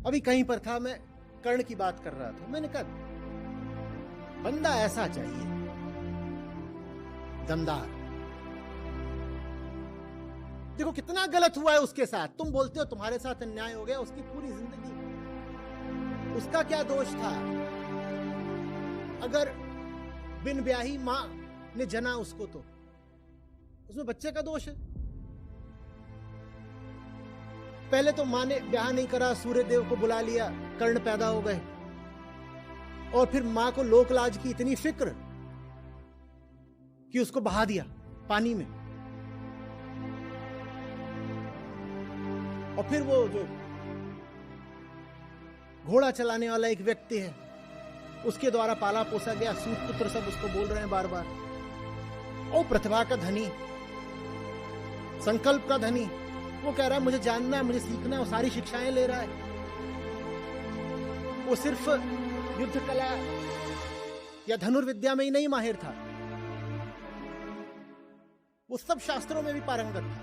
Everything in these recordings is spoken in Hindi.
अभी कहीं पर था, मैं कर्ण की बात कर रहा था। मैंने कहा बंदा ऐसा चाहिए, दमदार। देखो कितना गलत हुआ है उसके साथ। तुम बोलते हो तुम्हारे साथ अन्याय हो गया, उसकी पूरी जिंदगी, उसका क्या दोष था? अगर बिन ब्याही मां ने जना उसको, तो उसमें बच्चे का दोष है। पहले तो मां ने ब्याह नहीं करा, सूर्य देव को बुला लिया, कर्ण पैदा हो गए, और फिर मां को लोकलाज की इतनी फिक्र कि उसको बहा दिया पानी में। और फिर वो जो घोड़ा चलाने वाला एक व्यक्ति है, उसके द्वारा पाला पोसा गया, सूत पुत्र सब उसको बोल रहे हैं बार बार। और प्रतिभा का धनी, संकल्प का धनी, वो कह रहा है मुझे जानना है, मुझे सीखना है, वो सारी शिक्षाएं ले रहा है। वो सिर्फ युद्ध कला या धनुर्विद्या में ही नहीं माहिर था, वो सब शास्त्रों में भी पारंगत था,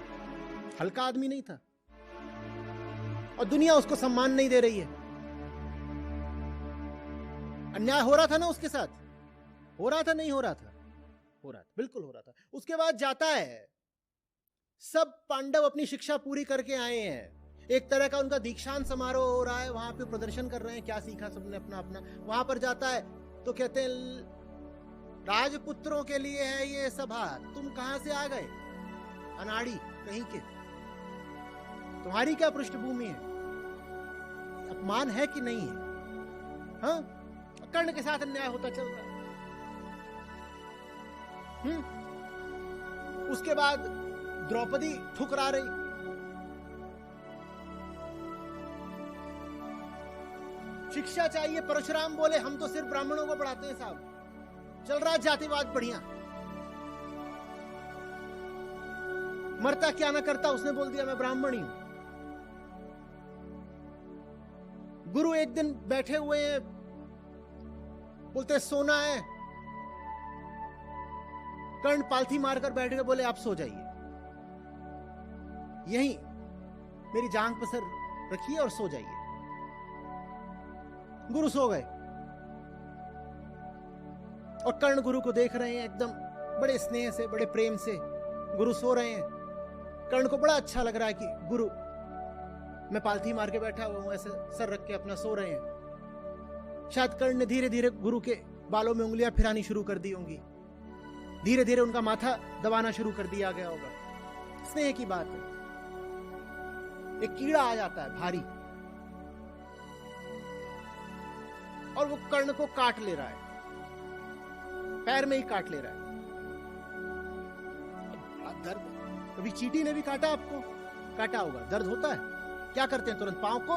हल्का आदमी नहीं था। और दुनिया उसको सम्मान नहीं दे रही है। अन्याय हो रहा था ना उसके साथ, हो रहा था, नहीं हो रहा था, हो रहा था, बिल्कुल हो रहा था। उसके बाद जाता है, सब पांडव अपनी शिक्षा पूरी करके आए हैं, एक तरह का उनका दीक्षांत समारोह हो रहा है, वहां पे प्रदर्शन कर रहे हैं, क्या सीखा सबने अपना अपना। वहां पर जाता है तो कहते हैं राजपुत्रों के लिए है ये सभा, तुम कहां से आ गए, अनाड़ी कहीं के, तुम्हारी क्या पृष्ठभूमि है, अपमान है कि नहीं है? हाँ, कर्ण के साथ अन्याय होता चल रहा है। उसके बाद द्रौपदी ठुकरा रही, शिक्षा चाहिए। परशुराम बोले हम तो सिर्फ ब्राह्मणों को पढ़ाते हैं साहब, चल रहा है जातिवाद बढ़िया। मरता क्या ना करता, उसने बोल दिया मैं ब्राह्मण ही हूं। गुरु एक दिन बैठे हुए हैं, बोलते सोना है, कर्ण पालथी मारकर बैठ गए, बोले आप सो जाइए, यहीं मेरी जांघ पर सर रखिए और सो जाइए। गुरु सो गए, और कर्ण गुरु को देख रहे हैं, एकदम बड़े स्नेह से, बड़े प्रेम से गुरु सो रहे हैं। कर्ण को बड़ा अच्छा लग रहा है कि गुरु, मैं पालथी मार के बैठा हुआ हूं, ऐसे सर रख के अपना सो रहे हैं। शायद कर्ण ने धीरे धीरे गुरु के बालों में उंगलियां फिरानी शुरू कर दी होंगी, धीरे धीरे उनका माथा दबाना शुरू कर दिया गया होगा। स्नेह की बात है। एक कीड़ा आ जाता है भारी, और वो कर्ण को काट ले रहा है, पैर में ही काट ले रहा है। दर्द, कभी चींटी ने भी काटा आपको? काटा होगा, दर्द होता है। क्या करते हैं, तुरंत पांव को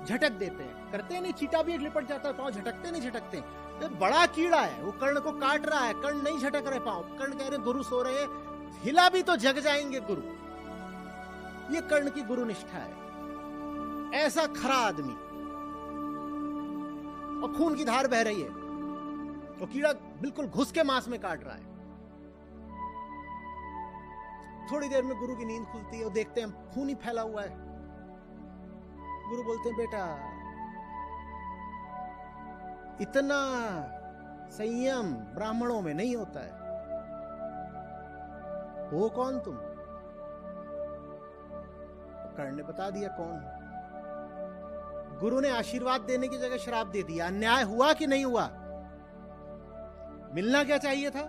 झटक देते हैं, करते हैं नहीं? चींटा भी एक लिपट जाता है, पांव झटकते नहीं झटकते? तो बड़ा कीड़ा है, वो कर्ण को काट रहा है, कर्ण नहीं झटक रहे पांव। कर्ण कह रहे गुरु सो रहे हैं, हिला भी तो जग जाएंगे गुरु। ये कर्ण की गुरु निष्ठा है। ऐसा खरा आदमी, और खून की धार बह रही है, तो कीड़ा बिल्कुल घुस के मांस में काट रहा है। थोड़ी देर में गुरु की नींद खुलती है, वो देखते हैं खून ही फैला हुआ है। गुरु बोलते हैं बेटा, इतना संयम ब्राह्मणों में नहीं होता है। हो कौन तुम? कर्ण ने बता दिया कौन। गुरु ने आशीर्वाद देने की जगह श्राप दे दिया। अन्याय हुआ कि नहीं हुआ? मिलना क्या चाहिए था?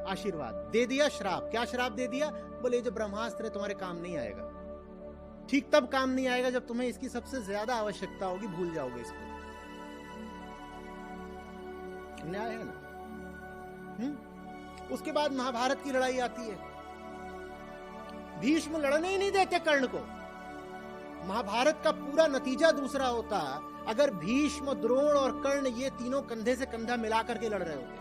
आशीर्वाद दे दिया, श्राप। क्या श्राप दे दिया? बोले जो ब्रह्मास्त्र है तुम्हारे काम नहीं आएगा। ठीक तब काम नहीं आएगा जब तुम्हें इसकी सबसे ज्यादा आवश्यकता होगी, भूल जाओगे इसको। न्याय है ना? उसके बाद महाभारत की लड़ाई आती है। भीष्म लड़ने ही नहीं देते कर्ण को। महाभारत का पूरा नतीजा दूसरा होता अगर भीष्म, द्रोण और कर्ण ये तीनों कंधे से कंधा मिलाकर के लड़ रहे होते।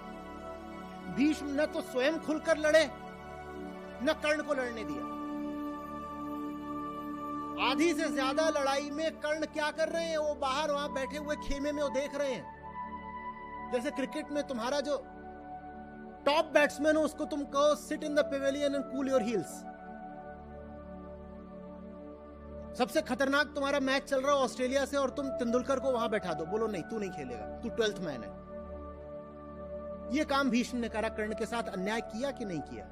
भीष्म न तो स्वयं खुलकर लड़े, न कर्ण को लड़ने दिया। आधी से ज्यादा लड़ाई में कर्ण क्या कर रहे हैं? वो बाहर वहां बैठे हुए खेमे में वो देख रहे हैं। जैसे क्रिकेट में तुम्हारा जो टॉप बैट्समैन हो उसको तुम कहो sit in the pavilion and cool your heels, सबसे खतरनाक तुम्हारा मैच चल रहा हो ऑस्ट्रेलिया से और तुम तेंदुलकर को वहां बैठा दो, बोलो नहीं तू नहीं खेलेगा, तू 12th मैन है। यह काम भीष्म ने करा, कर्ण के साथ अन्याय किया कि नहीं किया?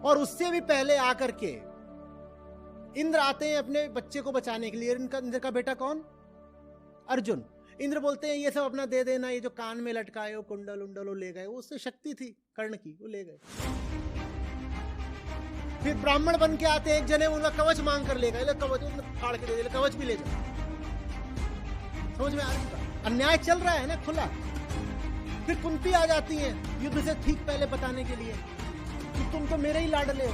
और उससे भी पहले आकर के इंद्र आते हैं अपने बच्चे को बचाने के लिए। इंद्र का बेटा कौन? अर्जुन। इंद्र बोलते हैं ये सब अपना दे देना, ये जो कान में लटकाए हो कुंडल उंडल वो ले गए। उससे शक्ति थी कर्ण की, वो ले गए। फिर ब्राह्मण बन के आते हैं एक जने, उनका कवच मांग कर ले गए, कवच फाड़ के दे दे, कवच भी ले जाओ। समझ में आ रही है? अन्याय चल रहा है ना खुला। फिर कुंती आ जाती है युद्ध से ठीक पहले बताने के लिए कि तुम तो मेरे ही लाडले हो।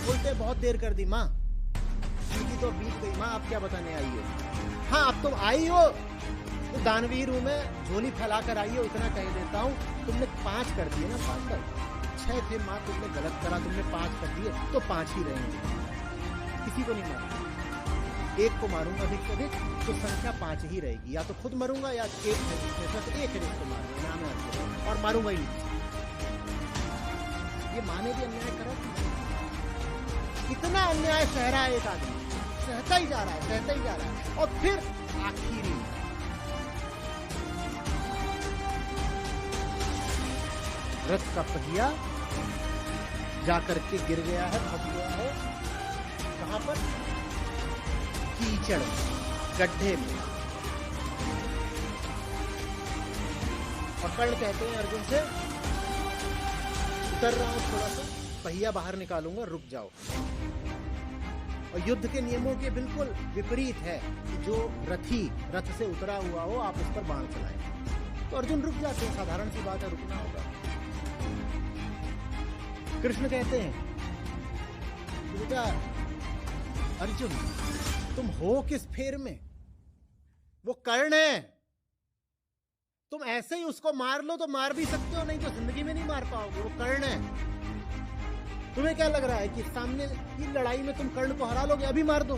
बोलते बहुत देर कर दी माँ, जिंदगी तो बीत गई माँ, आप क्या बताने आई हो? हाँ अब तुम आई हो तो दानवीर हूं मैं, झोली फैला कर आई हो, इतना कह देता हूँ। तुमने 5 कर दिए ना, 5 कर 6 थे माँ, तुमने गलत करा, तुमने 5 कर दिए तो 5 ही रहेंगे। किसी को नहीं मारूंगा, एक को मारूंगा अधिक से अधिक, तो संख्या 5 ही रहेगी। या तो खुद मरूंगा या एक है जिसको मारूंगा, नाम है और मारूंगा ही नहीं। ये माँ ने भी अन्याय करा, इतना अन्याय सह रहा है एक आदमी, सहता ही जा रहा है, सहता ही जा रहा है। और फिर आखिरी रथ का पहिया जाकर के गिर गया है, फंस गया है। कहां पर? कीचड़, गड्ढे में। और कर्ण कहते हैं अर्जुन से, उतर रहा हूं थोड़ा सा, पहिया बाहर निकालूंगा, रुक जाओ। और युद्ध के नियमों के बिल्कुल विपरीत है कि जो रथी रथ से उतरा हुआ हो आप उस पर बाण चलाएं। तो अर्जुन रुक जाते हैं, साधारण सी बात है, रुकना होगा। कृष्ण कहते हैं बेटा अर्जुन तुम हो किस फेर में? वो कर्ण है, तुम ऐसे ही उसको मार लो तो मार भी सकते हो, नहीं तो जिंदगी में नहीं मार पाओगे। वो कर्ण है। तुम्हें क्या लग रहा है कि सामने की लड़ाई में तुम कर्ण को हरा लोगे? अभी मार दो।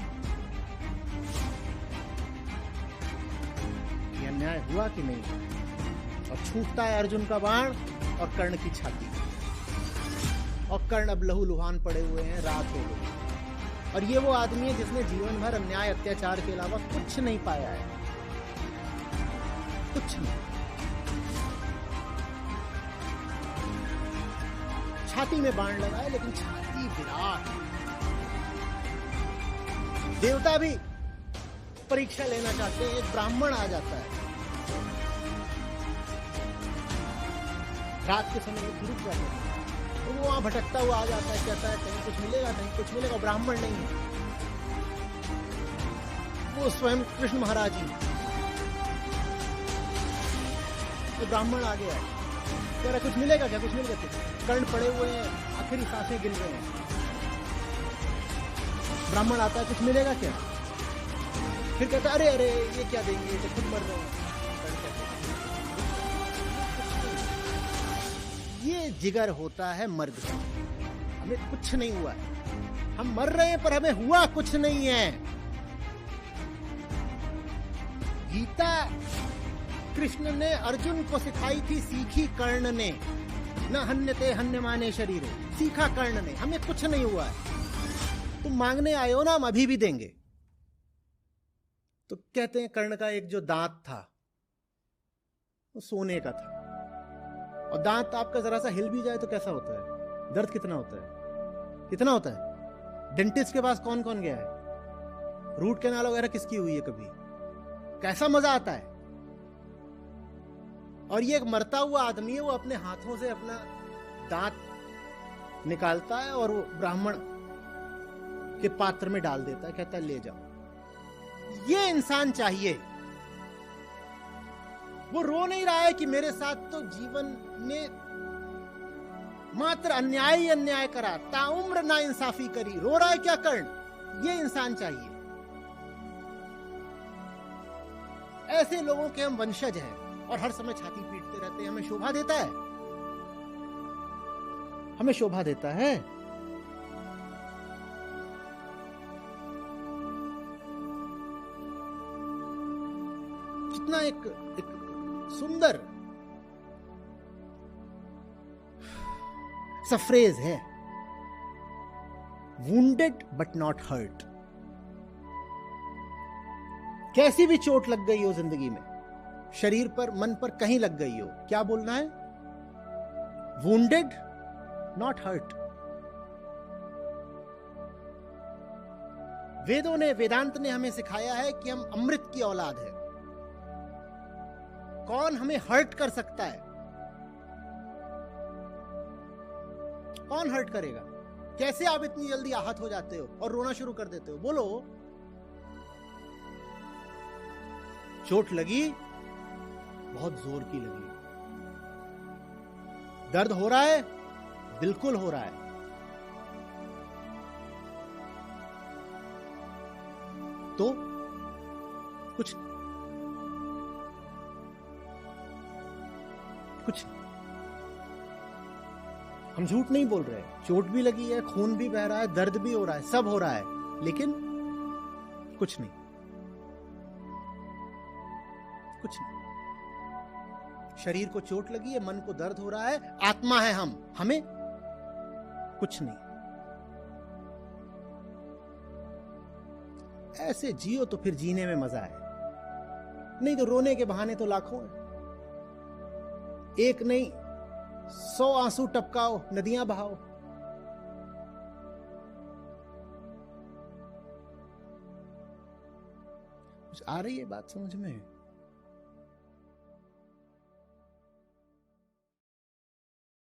ये अन्याय हुआ कि नहीं? और छूटता है अर्जुन का बाण और कर्ण की छाती, और कर्ण अब लहू लुहान पड़े हुए हैं, रात हो गई। और ये वो आदमी है जिसने जीवन भर अन्याय अत्याचार के अलावा कुछ नहीं पाया है, कुछ नहीं। छाती में बाण लगा है, लेकिन छाती विराट। देवता भी परीक्षा लेना चाहते हैं, एक ब्राह्मण आ जाता है रात के समय, रुक जाता है तो वो वहां भटकता हुआ आ जाता है, कहता है कहीं कुछ मिलेगा, कहीं कुछ मिलेगा। ब्राह्मण नहीं है वो, स्वयं कृष्ण महाराज जी। तो ब्राह्मण आ गया है, कह रहा कुछ मिलेगा क्या, कुछ मिलेगा क्या? कर्ण पड़े हुए हैं, आखिरी सांसें गिन रहे हैं। ब्राह्मण आता है, कुछ मिलेगा क्या? फिर कहता अरे अरे ये क्या देंगे, ये तो खुद मर रहे हैं। ये जिगर होता है मर्द का। हमें कुछ नहीं हुआ है, हम मर रहे हैं पर हमें हुआ कुछ नहीं है। गीता कृष्ण ने अर्जुन को सिखाई थी, सीखी कर्ण ने। न हन्यते हन्यमाने शरीरे, सीखा कर्ण ने। हमें कुछ नहीं हुआ है, तुम मांगने आए हो ना, हम अभी भी देंगे। तो कहते हैं कर्ण का एक जो दांत था वो सोने का था, और दांत आपका जरा सा हिल भी जाए तो कैसा होता है? दर्द कितना होता है? कितना होता है? डेंटिस्ट के पास कौन कौन गया है? रूट कैनाल वगैरह किसकी हुई है कभी? कैसा मजा आता है। और ये एक मरता हुआ आदमी है, वो अपने हाथों से अपना दांत निकालता है और वो ब्राह्मण के पात्र में डाल देता है, कहता है ले जाओ। ये इंसान चाहिए। वो रो नहीं रहा है कि मेरे साथ तो जीवन ने मात्र अन्याय ही अन्याय करा, ताउम्र ना इंसाफी करी। रो रहा है क्या कर्ण? ये इंसान चाहिए। ऐसे लोगों के हम वंशज हैं और हर समय छाती पीटते रहते हैं। हमें शोभा देता है, हमें शोभा देता है। कितना एक सुंदर सा फ्रेज है, वुंडेड बट नॉट हर्ट। कैसी भी चोट लग गई हो जिंदगी में, शरीर पर, मन पर, कहीं लग गई हो, क्या बोलना है? Wounded not hurt. वेदों ने, वेदांत ने हमें सिखाया है कि हम अमृत की औलाद है। कौन हमें हर्ट कर सकता है? कौन हर्ट करेगा? कैसे आप इतनी जल्दी आहत हो जाते हो और रोना शुरू कर देते हो? बोलो। चोट लगी, बहुत जोर की लगी। दर्द हो रहा है, बिल्कुल हो रहा है। तो कुछ हम झूठ नहीं बोल रहे। चोट भी लगी है, खून भी बह रहा है, दर्द भी हो रहा है, सब हो रहा है, लेकिन कुछ नहीं, कुछ नहीं। शरीर को चोट लगी है, मन को दर्द हो रहा है, आत्मा है हम, हमें कुछ नहीं। ऐसे जियो तो फिर जीने में मजा है, नहीं तो रोने के बहाने तो लाखों हैं। एक नहीं 100 आंसू टपकाओ, नदियां बहाओ। कुछ आ रही है बात समझ में?